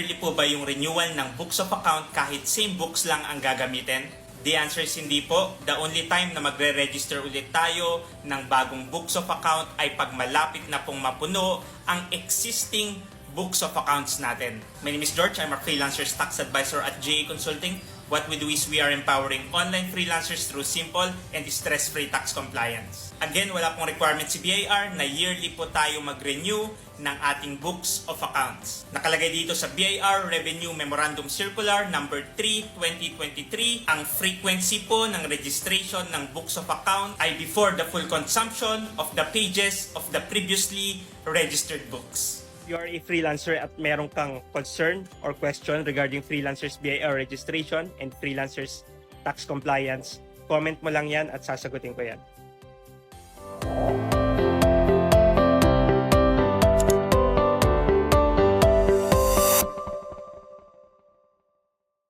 yearly po ba yung renewal ng books of account kahit same books lang ang gagamitin? The answer is hindi po. The only time na magre-register ulit tayo ng bagong books of account ay pag malapit na pong mapuno ang existing books of accounts natin. My name is George. I'm a freelancer's tax advisor at JA Consulting. What we do is we are empowering online freelancers through simple and stress-free tax compliance. Again, wala pong requirement si BIR na yearly po tayo mag-renew ng ating books of accounts. Nakalagay dito sa BIR Revenue Memorandum Circular number 3, 2023, ang frequency po ng registration ng books of account ay before the full consumption of the pages of the previously registered books. You are a freelancer at meron kang concern or question regarding freelancers BIR registration and freelancers tax compliance, comment mo lang yan at sasagutin ko yan.